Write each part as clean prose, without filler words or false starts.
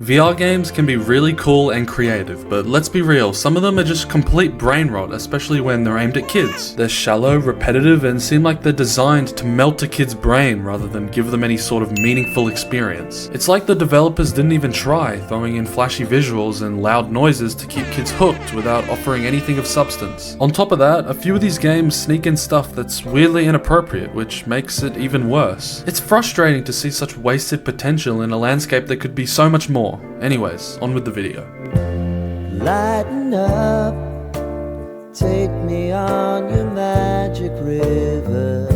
VR games can be really cool and creative, but let's be real, some of them are just complete brain rot, especially when they're aimed at kids. They're shallow, repetitive, and seem like they're designed to melt a kid's brain rather than give them any sort of meaningful experience. It's like the developers didn't even try, throwing in flashy visuals and loud noises to keep kids hooked without offering anything of substance. On top of that, a few of these games sneak in stuff that's weirdly inappropriate, which makes it even worse. It's frustrating to see such wasted potential in a landscape that could be so much more. Anyways, on with the video. Lighten up, take me on your magic river.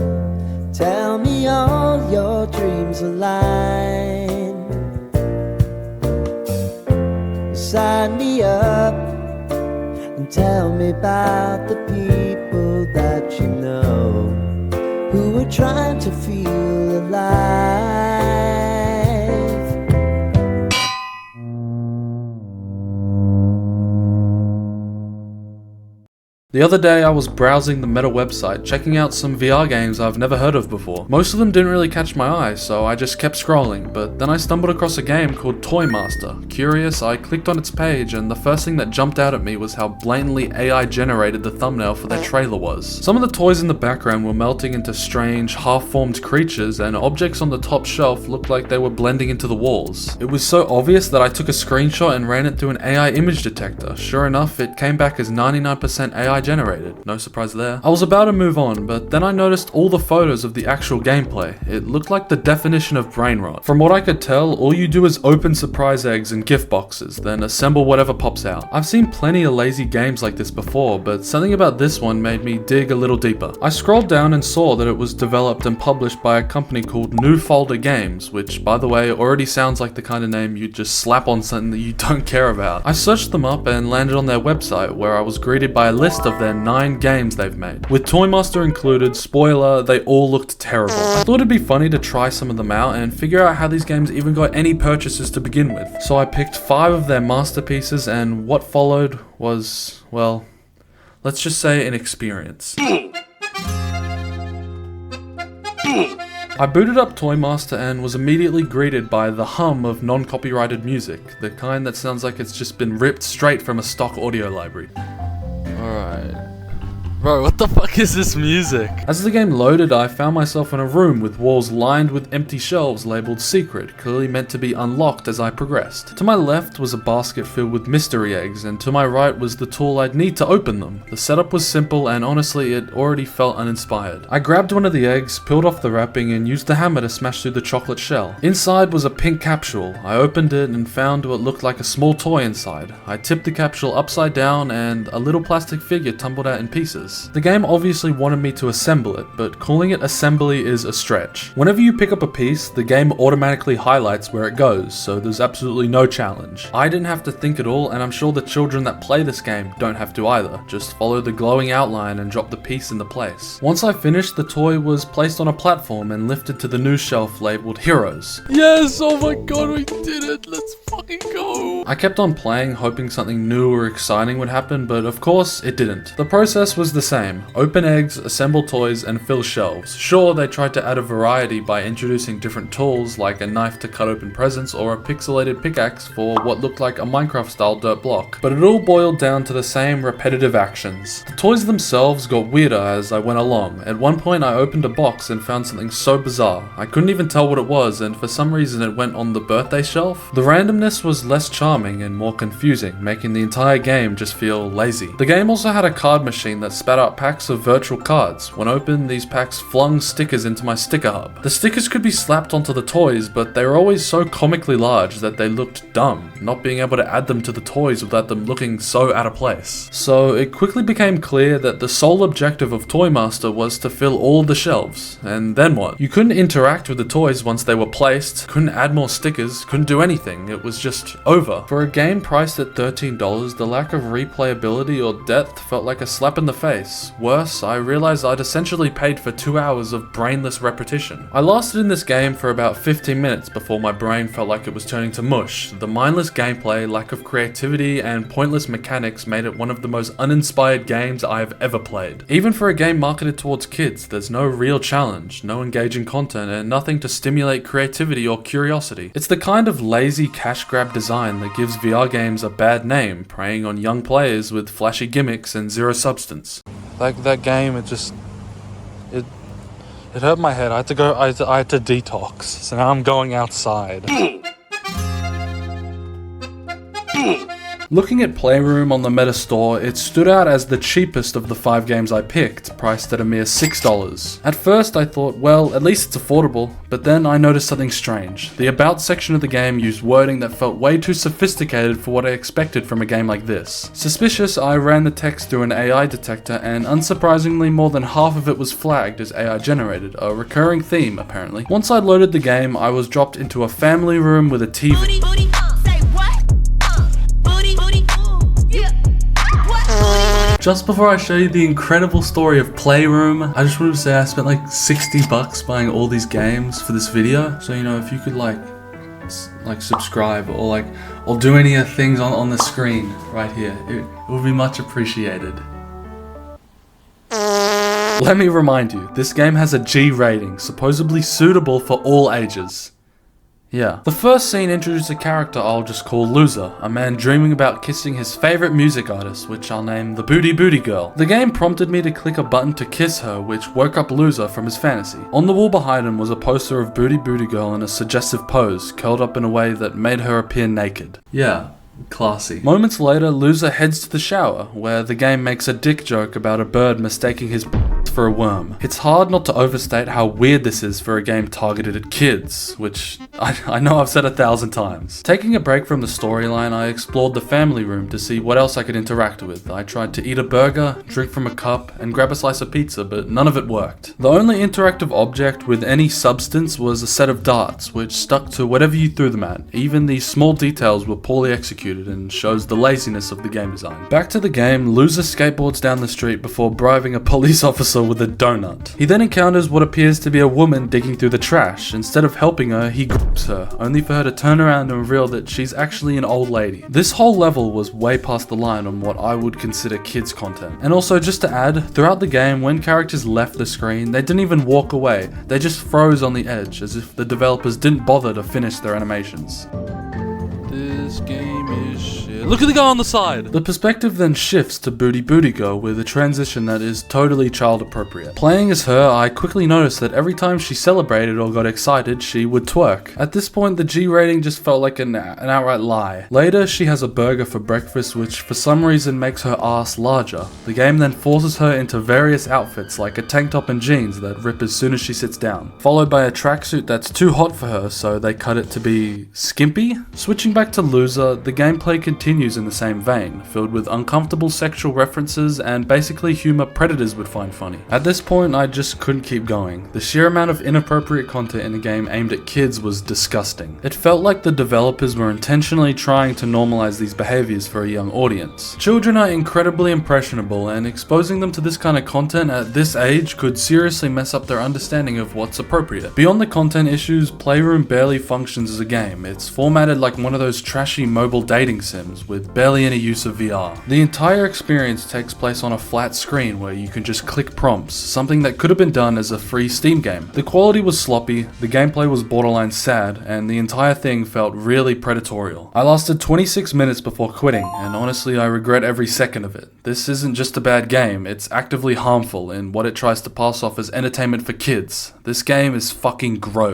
Tell me all your dreams align. Sign me up and tell me about the people that you know who are trying to feel alive. The other day I was browsing the Meta website, checking out some VR games I've never heard of before. Most of them didn't really catch my eye, so I just kept scrolling, but then I stumbled across a game called Toy Master. Curious, I clicked on its page, and the first thing that jumped out at me was how blatantly AI generated the thumbnail for their trailer was. Some of the toys in the background were melting into strange, half-formed creatures, and objects on the top shelf looked like they were blending into the walls. It was so obvious that I took a screenshot and ran it through an AI image detector. Sure enough, it came back as 99% AI generated. No surprise there. I was about to move on, but then I noticed all the photos of the actual gameplay. It looked like the definition of brain rot. From what I could tell, all you do is open surprise eggs and gift boxes, then assemble whatever pops out. I've seen plenty of lazy games like this before, but something about this one made me dig a little deeper. I scrolled down and saw that it was developed and published by a company called New Folder Games, which, by the way, already sounds like the kind of name you'd just slap on something that you don't care about. I searched them up and landed on their website, where I was greeted by a list of their 9 games they've made. With Toy Master included, spoiler, they all looked terrible. I thought it'd be funny to try some of them out and figure out how these games even got any purchases to begin with. So I picked 5 of their masterpieces, and what followed was, well, let's just say an experience. I booted up Toy Master and was immediately greeted by the hum of non-copyrighted music, the kind that sounds like it's just been ripped straight from a stock audio library. Alright. Bro, what the fuck is this music? As the game loaded, I found myself in a room with walls lined with empty shelves labeled secret, clearly meant to be unlocked as I progressed. To my left was a basket filled with mystery eggs, and to my right was the tool I'd need to open them. The setup was simple, and honestly, it already felt uninspired. I grabbed one of the eggs, peeled off the wrapping, and used the hammer to smash through the chocolate shell. Inside was a pink capsule. I opened it and found what looked like a small toy inside. I tipped the capsule upside down, and a little plastic figure tumbled out in pieces. The game obviously wanted me to assemble it, but calling it assembly is a stretch. Whenever you pick up a piece, the game automatically highlights where it goes, so there's absolutely no challenge. I didn't have to think at all, and I'm sure the children that play this game don't have to either. Just follow the glowing outline and drop the piece into place. Once I finished, the toy was placed on a platform and lifted to the new shelf labeled Heroes. Yes, oh my god, we did it! Let's fucking go! I kept on playing, hoping something new or exciting would happen, but of course, it didn't. The process was the same. Open eggs, assemble toys, and fill shelves. Sure, they tried to add a variety by introducing different tools like a knife to cut open presents or a pixelated pickaxe for what looked like a Minecraft-style dirt block, but it all boiled down to the same repetitive actions. The toys themselves got weirder as I went along. At one point I opened a box and found something so bizarre. I couldn't even tell what it was, and for some reason it went on the birthday shelf. The randomness was less charming and more confusing, making the entire game just feel lazy. The game also had a card machine that spat out packs of virtual cards. When opened, these packs flung stickers into my sticker hub. The stickers could be slapped onto the toys, but they were always so comically large that they looked dumb, not being able to add them to the toys without them looking so out of place. So it quickly became clear that the sole objective of Toy Master was to fill all of the shelves. And then what? You couldn't interact with the toys once they were placed, couldn't add more stickers, couldn't do anything. It was just over. For a game priced at $13, the lack of replayability or depth felt like a slap in the face. Worse, I realized I'd essentially paid for 2 hours of brainless repetition. I lasted in this game for about 15 minutes before my brain felt like it was turning to mush. The mindless gameplay, lack of creativity, and pointless mechanics made it one of the most uninspired games I have ever played. Even for a game marketed towards kids, there's no real challenge, no engaging content, and nothing to stimulate creativity or curiosity. It's the kind of lazy cash cash grab design that gives VR games a bad name, preying on young players with flashy gimmicks and zero substance. Like that game, it hurt my head. I had to detox, so now I'm going outside. Looking at Playroom on the Meta Store, it stood out as the cheapest of the 5 games I picked, priced at a mere $6. At first I thought, well, at least it's affordable, but then I noticed something strange. The About section of the game used wording that felt way too sophisticated for what I expected from a game like this. Suspicious, I ran the text through an AI detector, and unsurprisingly more than half of it was flagged as AI generated, a recurring theme apparently. Once I'd loaded the game, I was dropped into a family room with a TV. Just before I show you the incredible story of Playroom, I just wanted to say I spent like $60 buying all these games for this video. So, you know, if you could like subscribe or do any of the things on the screen right here, it would be much appreciated. Let me remind you, this game has a G rating, supposedly suitable for all ages. Yeah. The first scene introduced a character I'll just call Loser, a man dreaming about kissing his favorite music artist, which I'll name the Booty Booty Girl. The game prompted me to click a button to kiss her, which woke up Loser from his fantasy. On the wall behind him was a poster of Booty Booty Girl in a suggestive pose, curled up in a way that made her appear naked. Yeah. Classy. Moments later, Loser heads to the shower, where the game makes a dick joke about a bird mistaking his for a worm. It's hard not to overstate how weird this is for a game targeted at kids, which I know I've said 1,000 times. Taking a break from the storyline, I explored the family room to see what else I could interact with. I tried to eat a burger, drink from a cup, and grab a slice of pizza, but none of it worked. The only interactive object with any substance was a set of darts, which stuck to whatever you threw them at. Even these small details were poorly executed and shows the laziness of the game design. Back to the game, Loser skateboards down the street before bribing a police officer with a donut. He then encounters what appears to be a woman digging through the trash. Instead of helping her, he grabs her, only for her to turn around and reveal that she's actually an old lady. This whole level was way past the line on what I would consider kids content. And also, just to add, throughout the game, when characters left the screen, they didn't even walk away. They just froze on the edge, as if the developers didn't bother to finish their animations. This game is shit. Look at the guy on the side! The perspective then shifts to Booty Booty Girl with a transition that is totally child appropriate. Playing as her, I quickly noticed that every time she celebrated or got excited, she would twerk. At this point, the G rating just felt like an outright lie. Later, she has a burger for breakfast, which for some reason makes her ass larger. The game then forces her into various outfits, like a tank top and jeans that rip as soon as she sits down, followed by a tracksuit that's too hot for her, so they cut it to be skimpy. Switching back to Loser, the gameplay continues in the same vein, filled with uncomfortable sexual references and basically humor predators would find funny. At this point, I just couldn't keep going. The sheer amount of inappropriate content in a game aimed at kids was disgusting. It felt like the developers were intentionally trying to normalize these behaviors for a young audience. Children are incredibly impressionable, and exposing them to this kind of content at this age could seriously mess up their understanding of what's appropriate. Beyond the content issues, Playroom barely functions as a game. It's formatted like one of those trashy mobile dating sims with barely any use of VR. The entire experience takes place on a flat screen where you can just click prompts, something that could have been done as a free Steam game. The quality was sloppy, the gameplay was borderline sad, and the entire thing felt really predatorial. I lasted 26 minutes before quitting, and honestly I regret every second of it. This isn't just a bad game, it's actively harmful in what it tries to pass off as entertainment for kids. This game is fucking gross.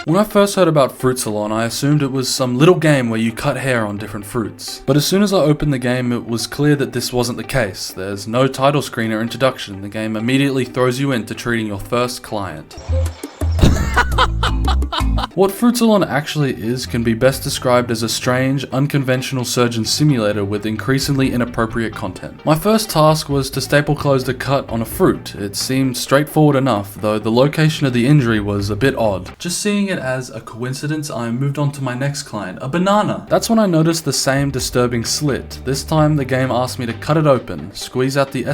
When I first heard about Fruit Salon, I assumed it was some little game where you cut hair on different fruits. But as soon as I opened the game, it was clear that this wasn't the case. There's no title screen or introduction. The game immediately throws you into treating your first client. What Fruit Salon actually is can be best described as a strange, unconventional surgeon simulator with increasingly inappropriate content. My first task was to staple close the cut on a fruit. It seemed straightforward enough, though the location of the injury was a bit odd. Just seeing it as a coincidence, I moved on to my next client, a banana. That's when I noticed the same disturbing slit. This time the game asked me to cut it open, squeeze out the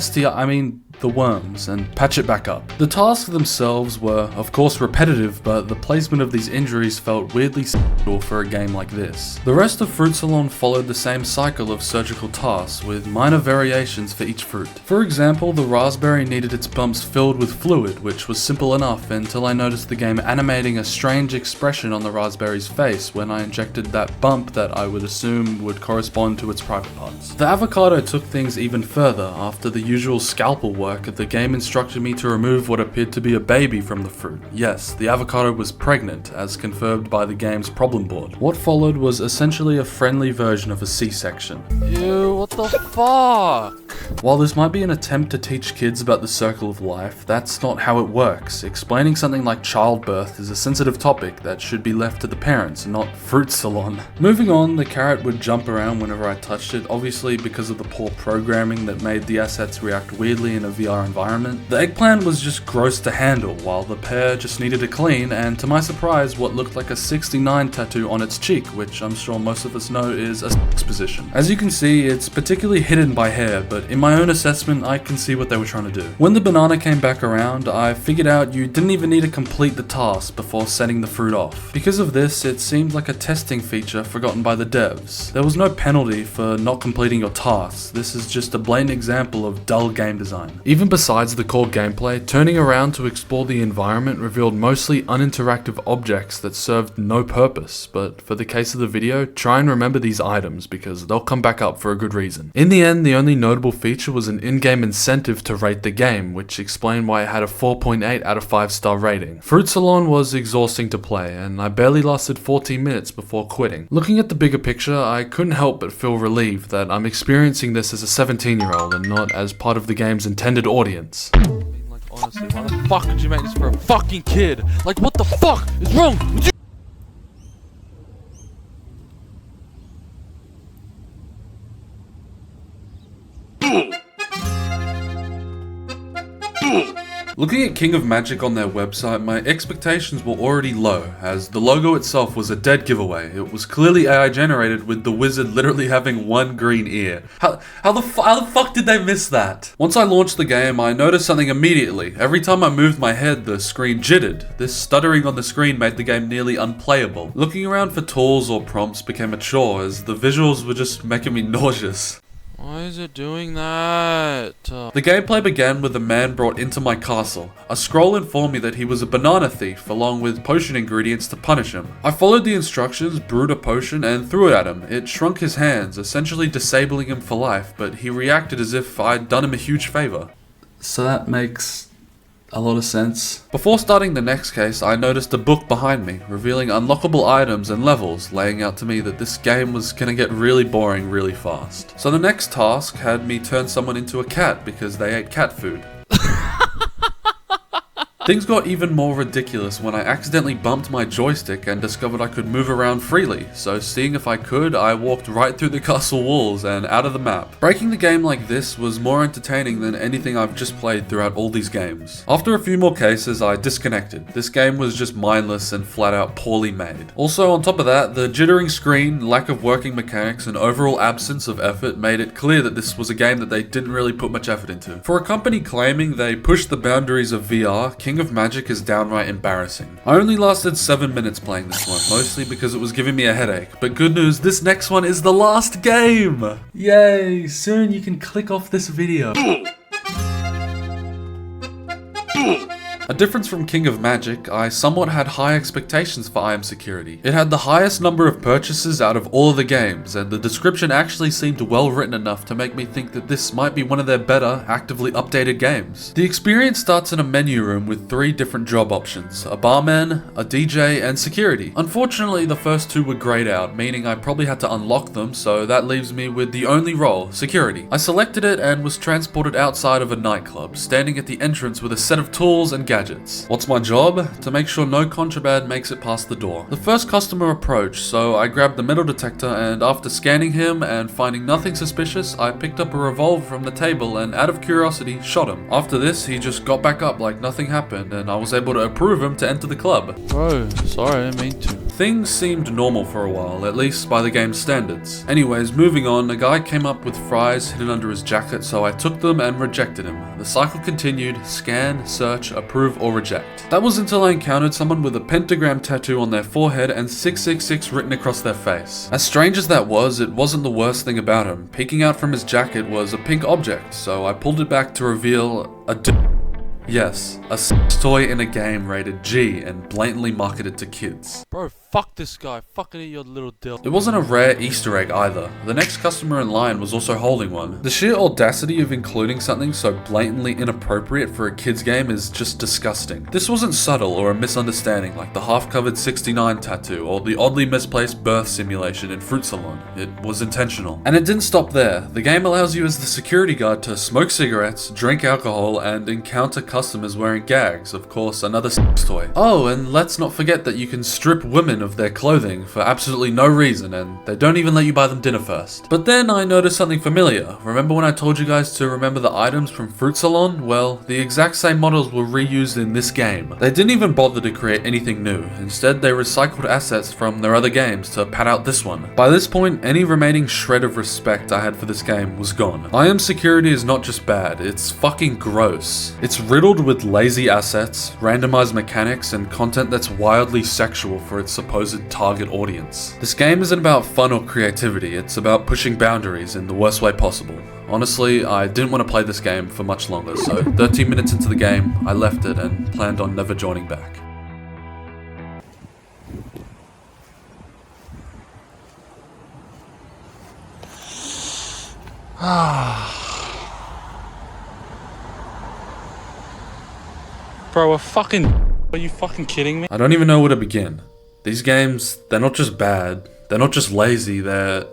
the worms and patch it back up. The tasks themselves were, of course, repetitive, but the placement of these injuries felt weirdly simple for a game like this. The rest of Fruit Salon followed the same cycle of surgical tasks, with minor variations for each fruit. For example, the raspberry needed its bumps filled with fluid, which was simple enough until I noticed the game animating a strange expression on the raspberry's face when I injected that bump that I would assume would correspond to its private parts. The avocado took things even further. After the usual scalpel work, the game instructed me to remove what appeared to be a baby from the fruit. Yes, the avocado was pregnant, as confirmed by the game's problem board. What followed was essentially a friendly version of a C-section. Ew, what the fuck? While this might be an attempt to teach kids about the circle of life, that's not how it works. Explaining something like childbirth is a sensitive topic that should be left to the parents, not Fruit Salon. Moving on, the carrot would jump around whenever I touched it, obviously because of the poor programming that made the assets react weirdly in a VR environment. The eggplant was just gross to handle, while the pear just needed a clean, and to my surprise, what looked like a 69 tattoo on its cheek, which I'm sure most of us know is a sex position. As you can see, it's particularly hidden by hair, but in my own assessment, I can see what they were trying to do. When the banana came back around, I figured out you didn't even need to complete the task before setting the fruit off. Because of this, it seemed like a testing feature forgotten by the devs. There was no penalty for not completing your tasks. This is just a blatant example of dull game design. Even besides the core gameplay, turning around to explore the environment revealed mostly uninteractive objects that served no purpose, but for the case of the video, try and remember these items because they'll come back up for a good reason. In the end, the only notable feature was an in-game incentive to rate the game, which explained why it had a 4.8 out of 5 star rating. Fruit Salon was exhausting to play, and I barely lasted 14 minutes before quitting. Looking at the bigger picture, I couldn't help but feel relieved that I'm experiencing this as a 17-year-old and not as part of the game's intended audience. I mean, like, honestly, why the fuck would you make this for a fucking kid? Like, what the fuck is wrong with you? Looking at King of Magic on their website, my expectations were already low, as the logo itself was a dead giveaway. It was clearly AI generated, with the wizard literally having one green ear. How the fuck did they miss that? Once I launched the game, I noticed something immediately. Every time I moved my head, the screen jittered. This stuttering on the screen made the game nearly unplayable. Looking around for tools or prompts became a chore, as the visuals were just making me nauseous. Why is it doing that? The gameplay began with a man brought into my castle. A scroll informed me that he was a banana thief, along with potion ingredients to punish him. I followed the instructions, brewed a potion, and threw it at him. It shrunk his hands, essentially disabling him for life, but he reacted as if I'd done him a huge favor. So that makes a lot of sense. Before starting the next case, I noticed a book behind me, revealing unlockable items and levels, laying out to me that this game was gonna get really boring really fast. So the next task had me turn someone into a cat because they ate cat food. Things got even more ridiculous when I accidentally bumped my joystick and discovered I could move around freely, so seeing if I could, I walked right through the castle walls and out of the map. Breaking the game like this was more entertaining than anything I've just played throughout all these games. After a few more cases, I disconnected. This game was just mindless and flat out poorly made. Also, on top of that, the jittering screen, lack of working mechanics, and overall absence of effort made it clear that this was a game that they didn't really put much effort into. For a company claiming they pushed the boundaries of VR, King of Magic is downright embarrassing. I only lasted 7 minutes playing this one, mostly because it was giving me a headache. But good news, this next one is the last game! Yay, soon you can click off this video. A difference from King of Magic, I somewhat had high expectations for imsecurity. It had the highest number of purchases out of all of the games, and the description actually seemed well written enough to make me think that this might be one of their better, actively updated games. The experience starts in a menu room with 3 different job options: a barman, a DJ, and security. Unfortunately, the first 2 were grayed out, meaning I probably had to unlock them, so that leaves me with the only role, security. I selected it and was transported outside of a nightclub, standing at the entrance with a set of tools and gadgets. What's my job? To make sure no contraband makes it past the door. The first customer approached, so I grabbed the metal detector, and after scanning him and finding nothing suspicious, I picked up a revolver from the table and out of curiosity shot him. After this, he just got back up like nothing happened, and I was able to approve him to enter the club. Bro, sorry, I didn't mean to. things seemed normal for a while, at least by the game's standards. Anyways, moving on, a guy came up with fries hidden under his jacket, so I took them and rejected him. The cycle continued: scan, search, approve, or reject. That was until I encountered someone with a pentagram tattoo on their forehead and 666 written across their face. As strange as that was, it wasn't the worst thing about him. Peeking out from his jacket was a pink object, so I pulled it back to reveal yes, a sex toy in a game rated G and blatantly marketed to kids. Bro, fuck this guy. Fucking eat your little dill. It wasn't a rare Easter egg either. The next customer in line was also holding one. The sheer audacity of including something so blatantly inappropriate for a kid's game is just disgusting. This wasn't subtle or a misunderstanding like the half-covered 69 tattoo or the oddly misplaced birth simulation in Fruit Salon. It was intentional. And it didn't stop there. The game allows you as the security guard to smoke cigarettes, drink alcohol, and encounter customers wearing gags. Of course, another sex toy. Oh, and let's not forget that you can strip women of their clothing for absolutely no reason, and they don't even let you buy them dinner first. But then I noticed something familiar. Remember when I told you guys to remember the items from Fruit Salon? Well, the exact same models were reused in this game. They didn't even bother to create anything new. Instead, they recycled assets from their other games to pad out this one. By this point, any remaining shred of respect I had for this game was gone. I Am Security is not just bad, it's fucking gross. It's riddled with lazy assets, randomized mechanics, and content that's wildly sexual for its supposed target audience. This game isn't about fun or creativity, it's about pushing boundaries in the worst way possible. Honestly, I didn't want to play this game for much longer, so 13 minutes into the game, I left it and planned on never joining back. Bro, are you fucking kidding me? I don't even know where to begin. These games, they're not just bad, they're not just lazy, they're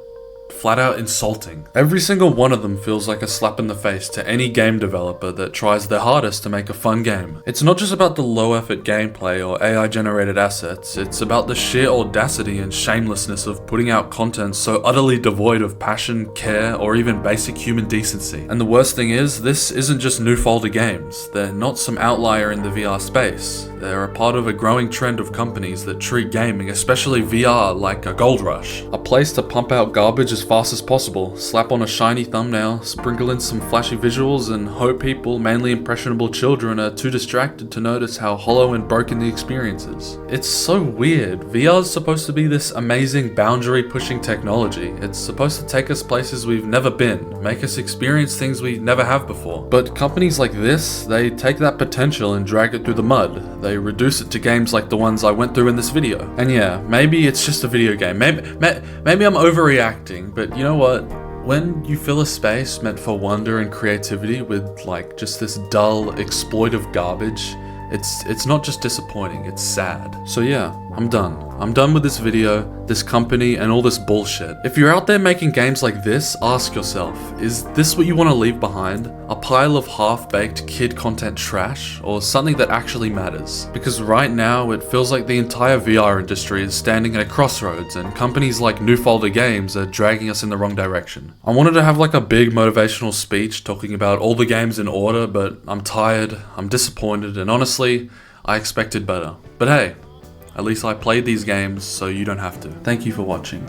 flat out insulting. Every single one of them feels like a slap in the face to any game developer that tries their hardest to make a fun game. It's not just about the low effort gameplay or AI generated assets, it's about the sheer audacity and shamelessness of putting out content so utterly devoid of passion, care, or even basic human decency. And the worst thing is, this isn't just Newfolder Games. They're not some outlier in the VR space. They're a part of a growing trend of companies that treat gaming, especially VR, like a gold rush. A place to pump out garbage as fast as possible, slap on a shiny thumbnail, sprinkle in some flashy visuals, and hope people, mainly impressionable children, are too distracted to notice how hollow and broken the experience is. It's so weird. VR's supposed to be this amazing boundary-pushing technology. It's supposed to take us places we've never been, make us experience things we never have before. But companies like this, they take that potential and drag it through the mud. They reduce it to games like the ones I went through in this video. And yeah, maybe it's just a video game. Maybe I'm overreacting, but you know what? When you fill a space meant for wonder and creativity with like just this dull, exploitive garbage, it's not just disappointing, it's sad. So yeah, I'm done. I'm done with this video, this company, and all this bullshit. If you're out there making games like this, ask yourself, is this what you want to leave behind? A pile of half-baked kid content trash, or something that actually matters? Because right now, it feels like the entire VR industry is standing at a crossroads, and companies like Newfolder Games are dragging us in the wrong direction. I wanted to have like a big motivational speech talking about all the games in order, but I'm tired, I'm disappointed, and honestly, I expected better. But hey, at least I played these games, so you don't have to. Thank you for watching.